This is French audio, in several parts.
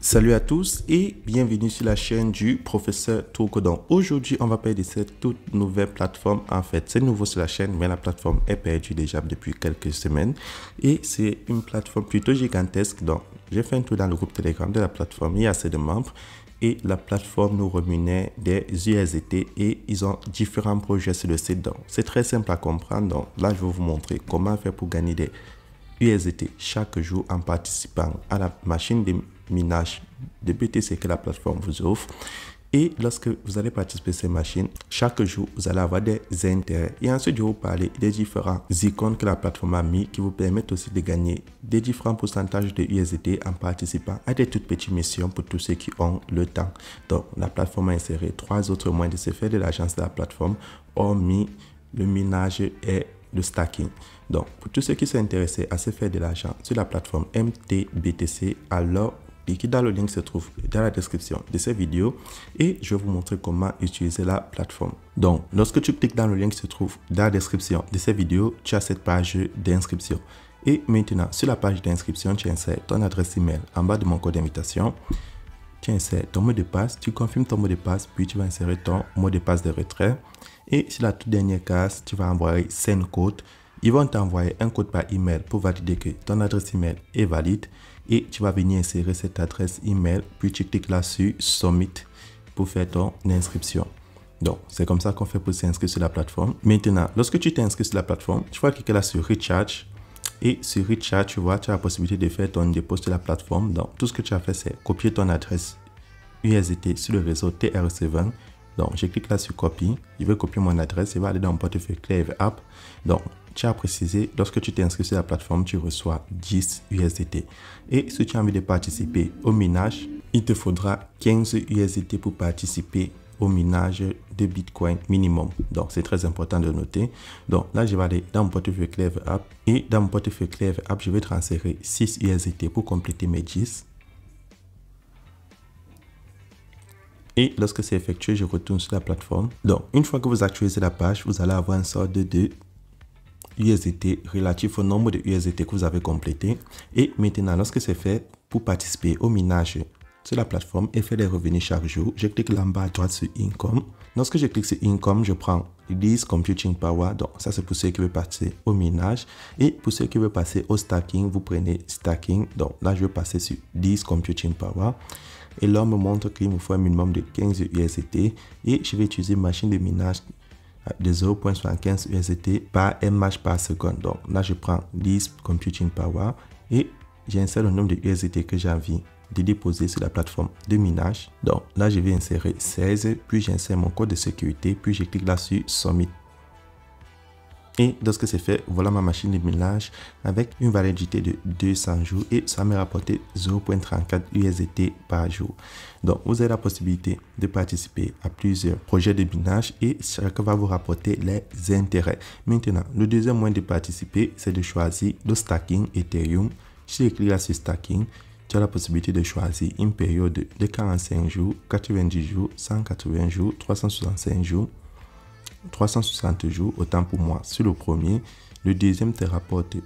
Salut à tous et bienvenue sur la chaîne du professeur Toukodon. Aujourd'hui, on va parler de cette toute nouvelle plateforme. En fait, c'est nouveau sur la chaîne, mais la plateforme est perdue déjà depuis quelques semaines. Et c'est une plateforme plutôt gigantesque. Donc, j'ai fait un tour dans le groupe Telegram de la plateforme. Il y a assez de membres. Et la plateforme nous remunère des USDT et ils ont différents projets sur le site. Donc, c'est très simple à comprendre. Donc, là, je vais vous montrer comment faire pour gagner des USDT chaque jour en participant à la machine de minage de BTC que la plateforme vous offre. Et lorsque vous allez participer à ces machines, chaque jour, vous allez avoir des intérêts. Et ensuite, je vais vous parler des différents icônes que la plateforme a mis qui vous permettent aussi de gagner des différents pourcentages de USDT en participant à des toutes petites missions pour tous ceux qui ont le temps. Donc, la plateforme a inséré 3 autres moyens de se faire de l'agence de la plateforme, hormis le minage et le stacking. Donc, pour tous ceux qui sont intéressés à se faire de l'argent sur la plateforme MTBTC, alors cliquez dans le lien qui se trouve dans la description de cette vidéo et je vais vous montrer comment utiliser la plateforme. Donc, lorsque tu cliques dans le lien qui se trouve dans la description de cette vidéo, tu as cette page d'inscription. Et maintenant, sur la page d'inscription, tu insères ton adresse email en bas de mon code d'invitation. Tu insères ton mot de passe, tu confirmes ton mot de passe, puis tu vas insérer ton mot de passe de retrait. Et sur la toute dernière case, tu vas envoyer send code. Ils vont t'envoyer un code par email pour valider que ton adresse email est valide. Et tu vas venir insérer cette adresse email, puis tu cliques là sur Submit pour faire ton inscription. Donc, c'est comme ça qu'on fait pour s'inscrire sur la plateforme. Maintenant, lorsque tu t'inscris sur la plateforme, tu vas cliquer là sur Recharge. Et sur Recharge, tu vois, tu as la possibilité de faire ton dépôt sur la plateforme. Donc, tout ce que tu as fait, c'est copier ton adresse USDT sur le réseau TRC20. Donc, je clique là sur Copy. Je vais copier mon adresse. Il va aller dans mon portefeuille Clever App. Donc, tu as précisé, lorsque tu t'inscris sur la plateforme, tu reçois 10 USDT. Et si tu as envie de participer au minage, il te faudra 15 USDT pour participer au minage de Bitcoin minimum. Donc, c'est très important de noter. Donc, là, je vais aller dans mon portefeuille Clever App. Et dans mon portefeuille Clever App, je vais transférer 6 USDT pour compléter mes 10. Et lorsque c'est effectué, je retourne sur la plateforme. Donc, une fois que vous actualisez la page, vous allez avoir une sorte de USDT relatif au nombre de USDT que vous avez complété. Et maintenant, lorsque c'est fait, pour participer au minage sur la plateforme et faire des revenus chaque jour, je clique là en bas à droite sur Income. Lorsque je clique sur Income, je prends Lease Computing Power. Donc, ça, c'est pour ceux qui veulent passer au minage. Et pour ceux qui veulent passer au stacking, vous prenez Stacking. Donc, là, je vais passer sur Lease Computing Power. Et là, on me montre qu'il me faut un minimum de 15 USDT. Et je vais utiliser une machine de minage de 0.75 USDT par mH par seconde. Donc là, je prends Lease Computing Power et j'insère le nombre de USDT que j'ai envie de déposer sur la plateforme de minage. Donc là, je vais insérer 16, puis j'insère mon code de sécurité, puis je clique là sur Submit. Et lorsque c'est fait, voilà ma machine de minage avec une validité de 200 jours et ça m'a rapporté 0.34 USDT par jour. Donc, vous avez la possibilité de participer à plusieurs projets de minage et chacun va vous rapporter les intérêts. Maintenant, le deuxième moyen de participer, c'est de choisir le stacking Ethereum. Si je clique là sur stacking, tu as la possibilité de choisir une période de 45 jours, 90 jours, 180 jours, 365 jours. 360 jours, autant pour moi sur le premier. Le deuxième te rapporte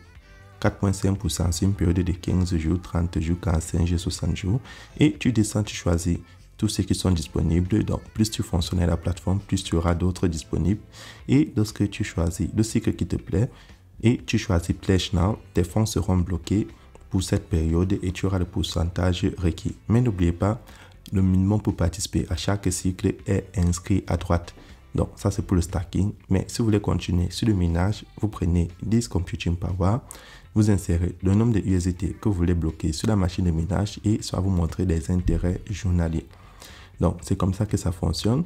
4,5% sur une période de 15 jours, 30 jours, 45 jours, 60 jours. Et tu descends, tu choisis tous ceux qui sont disponibles. Donc, plus tu fonctionnes à la plateforme, plus tu auras d'autres disponibles. Et lorsque tu choisis le cycle qui te plaît et tu choisis Pledge Now, tes fonds seront bloqués pour cette période et tu auras le pourcentage requis. Mais n'oubliez pas, le minimum pour participer à chaque cycle est inscrit à droite. Donc, ça, c'est pour le stacking. Mais si vous voulez continuer sur le minage, vous prenez Lease Computing Power, vous insérez le nombre de USDT que vous voulez bloquer sur la machine de minage et ça va vous montrer des intérêts journaliers. Donc, c'est comme ça que ça fonctionne.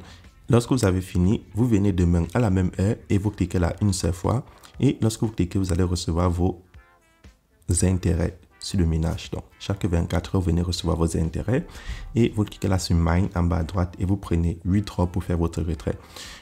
Lorsque vous avez fini, vous venez demain à la même heure et vous cliquez là une seule fois. Et lorsque vous cliquez, vous allez recevoir vos intérêts sur le minage. Donc, chaque 24 heures, vous venez recevoir vos intérêts et vous cliquez là sur Mine en bas à droite et vous prenez 8 drops pour faire votre retrait.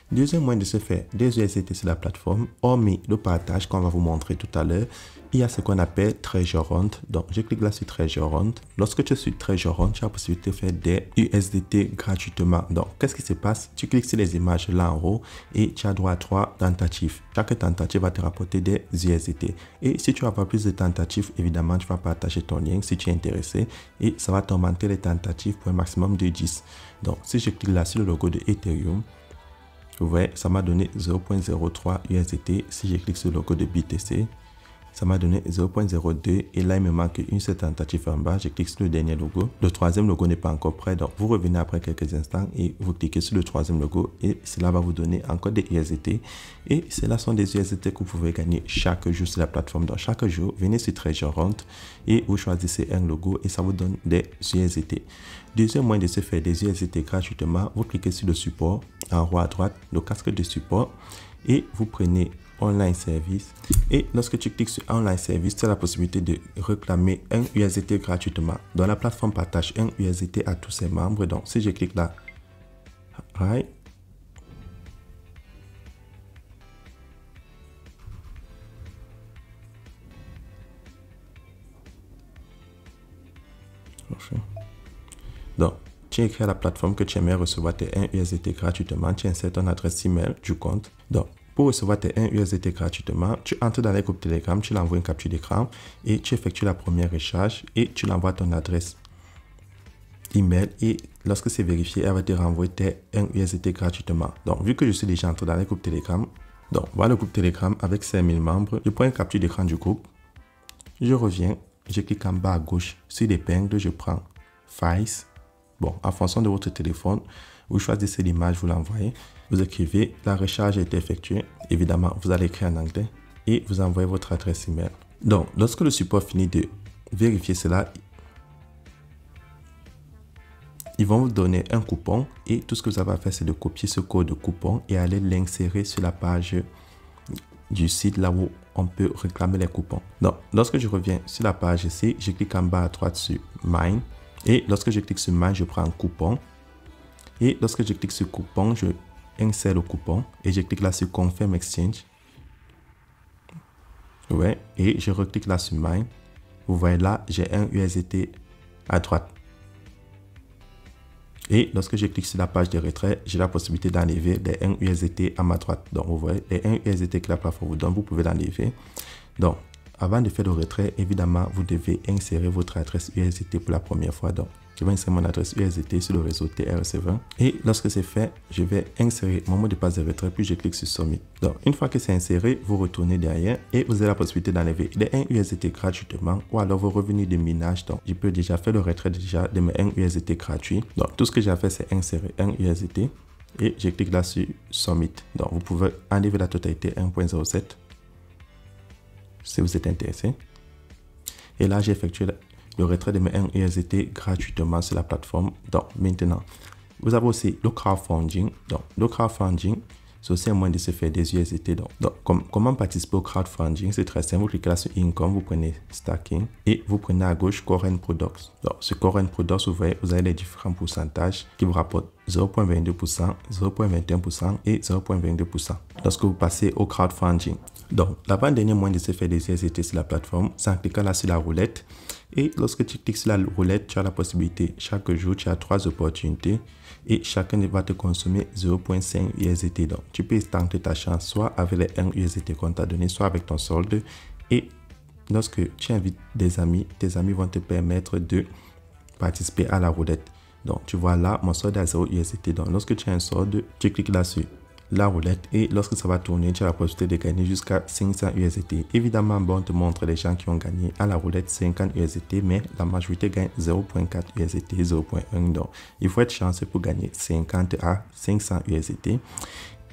Deuxième moyen de se faire des USDT sur la plateforme, hormis le partage qu'on va vous montrer tout à l'heure, il y a ce qu'on appelle Treasure Hunt. Donc, je clique là sur Treasure Hunt. Lorsque tu es sur Treasure Hunt, tu as la possibilité de faire des USDT gratuitement. Donc, qu'est-ce qui se passe? Tu cliques sur les images là en haut et tu as droit à 3 tentatives. Chaque tentative va te rapporter des USDT. Et si tu as pas plus de tentatives, évidemment, tu vas partager ton lien si tu es intéressé et ça va t'augmenter les tentatives pour un maximum de 10. Donc, si je clique là sur le logo de Ethereum, vous voyez, ça m'a donné 0.03 USDT. Si je clique sur le logo de BTC, ça m'a donné 0.02 et là il me manque une seule tentative en bas. Je clique sur le dernier logo. Le troisième logo n'est pas encore prêt, donc vous revenez après quelques instants et vous cliquez sur le troisième logo et cela va vous donner encore des USDT. Et cela sont des USDT que vous pouvez gagner chaque jour sur la plateforme. Donc chaque jour, venez sur Treasure Hunt et vous choisissez un logo et ça vous donne des USDT. Deuxième moyen de se faire des USDT gratuitement, vous cliquez sur le support en haut à droite, le casque de support et vous prenez Online Service. Et lorsque tu cliques sur Online Service, tu as la possibilité de réclamer un USDT gratuitement. Donc la plateforme partage un USDT à tous ses membres. Donc si je clique là, right, donc tu écris à la plateforme que tu aimerais recevoir tes 1 USDT gratuitement, tu insères ton adresse email du compte. Donc pour recevoir tes 1 USDT gratuitement, tu entres dans les groupes Telegram, tu l'envoies une capture d'écran et tu effectues la première recharge et tu l'envoies ton adresse email et lorsque c'est vérifié, elle va te renvoyer tes 1 USDT gratuitement. Donc, vu que je suis déjà entré dans les groupes Telegram, donc voilà le groupe Telegram avec 5000 membres, je prends une capture d'écran du groupe, je reviens, je clique en bas à gauche sur l'épingle, je prends Files. Bon, en fonction de votre téléphone, vous choisissez l'image, vous l'envoyez. Vous écrivez, la recharge a été effectuée. Évidemment, vous allez écrire en anglais et vous envoyez votre adresse email. Donc, lorsque le support finit de vérifier cela, ils vont vous donner un coupon et tout ce que vous avez à faire, c'est de copier ce code de coupon et aller l'insérer sur la page du site là où on peut réclamer les coupons. Donc, lorsque je reviens sur la page ici, je clique en bas à droite sur Mine et lorsque je clique sur Mine, je prends un coupon et lorsque je clique sur coupon, je insère le coupon et je clique là sur Confirm Exchange. Ouais, et je reclique là sur Mine. Vous voyez là, j'ai un USDT à droite. Et lorsque je clique sur la page de retrait, j'ai la possibilité d'enlever les 1 USDT à ma droite. Donc, vous voyez, les 1 USDT que la plateforme vous donne, vous pouvez l'enlever. Donc, avant de faire le retrait, évidemment, vous devez insérer votre adresse USDT pour la première fois. Donc, je vais insérer mon adresse USDT sur le réseau TRC20. Et lorsque c'est fait, je vais insérer mon mot de passe de retrait, puis je clique sur Submit. Donc, une fois que c'est inséré, vous retournez derrière et vous avez la possibilité d'enlever les 1 USDT gratuitement ou alors vos revenus de minage. Donc, je peux déjà faire le retrait déjà de mes 1 USDT gratuits. Donc, tout ce que j'ai à faire, c'est insérer 1 USDT et je clique là sur Submit. Donc, vous pouvez enlever la totalité 1.07 si vous êtes intéressé. Et là, j'ai effectué le retrait de mes 1 USDT gratuitement sur la plateforme. Donc, maintenant, vous avez aussi le crowdfunding. Donc, le crowdfunding, c'est aussi un moyen de se faire des USDT. Donc comment participer au crowdfunding? C'est très simple. Vous cliquez là sur Income, vous prenez Stacking et vous prenez à gauche Current Products. Donc, ce Current Products, vous voyez, vous avez les différents pourcentages qui vous rapportent 0.22%, 0.21% et 0.22% lorsque vous passez au crowdfunding. Donc, l'avant-dernier moyen de se faire des USDT sur la plateforme, c'est en cliquant là sur la roulette. Et lorsque tu cliques sur la roulette, tu as la possibilité, chaque jour, tu as 3 opportunités et chacun va te consommer 0.5 USDT. Donc, tu peux tenter ta chance soit avec les 1 USDT qu'on t'a donné, soit avec ton solde. Et lorsque tu invites des amis, tes amis vont te permettre de participer à la roulette. Donc, tu vois là, mon solde est à 0 USDT. Donc, lorsque tu as un solde, tu cliques là-dessus. La roulette et lorsque ça va tourner, tu as la possibilité de gagner jusqu'à 500 USDT. Évidemment, bon, on te montre les gens qui ont gagné à la roulette 50 USDT, mais la majorité gagne 0.4 USDT, 0.1. Donc, il faut être chanceux pour gagner 50 à 500 USDT.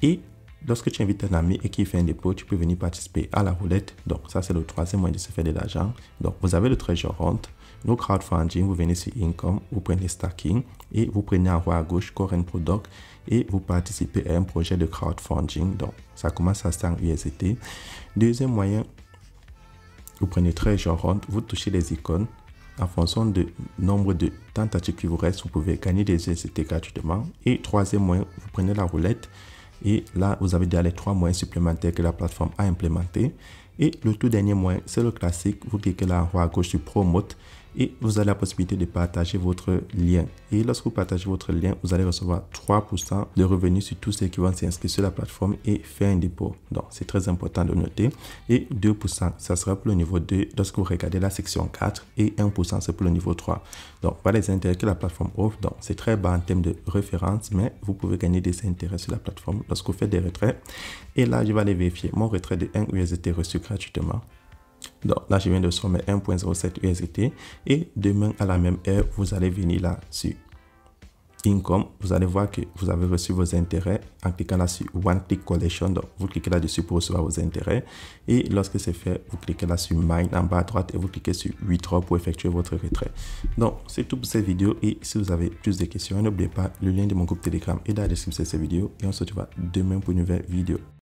Et lorsque tu invites un ami et qu'il fait un dépôt, tu peux venir participer à la roulette. Donc, ça, c'est le troisième moyen de se faire de l'argent. Donc, vous avez le Treasure Hunt, le crowdfunding, vous venez sur Income, vous prenez Stacking et vous prenez en haut à gauche Current Product et vous participez à un projet de crowdfunding. Donc, ça commence à 100 USDT. Deuxième moyen, vous prenez Treasure Hunt, vous touchez les icônes. En fonction du nombre de tentatives qui vous restent, vous pouvez gagner des USDT gratuitement. Et troisième moyen, vous prenez la roulette Et là, vous avez déjà les 3 moyens supplémentaires que la plateforme a implémentés. Et le tout dernier moyen, c'est le classique. Vous cliquez là en haut à gauche sur Promote et vous avez la possibilité de partager votre lien. Et lorsque vous partagez votre lien, vous allez recevoir 3% de revenus sur tous ceux qui vont s'inscrire sur la plateforme et faire un dépôt. Donc, c'est très important de noter. Et 2%, ça sera pour le niveau 2 lorsque vous regardez la section 4 et 1%, c'est pour le niveau 3. Donc, voilà les intérêts que la plateforme offre. Donc, c'est très bas en termes de référence, mais vous pouvez gagner des intérêts sur la plateforme lorsque vous faites des retraits. Et là, je vais aller vérifier mon retrait de 1 USDT reçu gratuitement. Donc là, je viens de recevoir 1.07 USDT et demain à la même heure, vous allez venir là sur Income. Vous allez voir que vous avez reçu vos intérêts en cliquant là sur One Click Collection. Donc, vous cliquez là-dessus pour recevoir vos intérêts. Et lorsque c'est fait, vous cliquez là sur Mine en bas à droite et vous cliquez sur Withdraw pour effectuer votre retrait. Donc, c'est tout pour cette vidéo. Et si vous avez plus de questions, n'oubliez pas le lien de mon groupe Telegram est dans la description de cette vidéo. Et on se retrouve demain pour une nouvelle vidéo.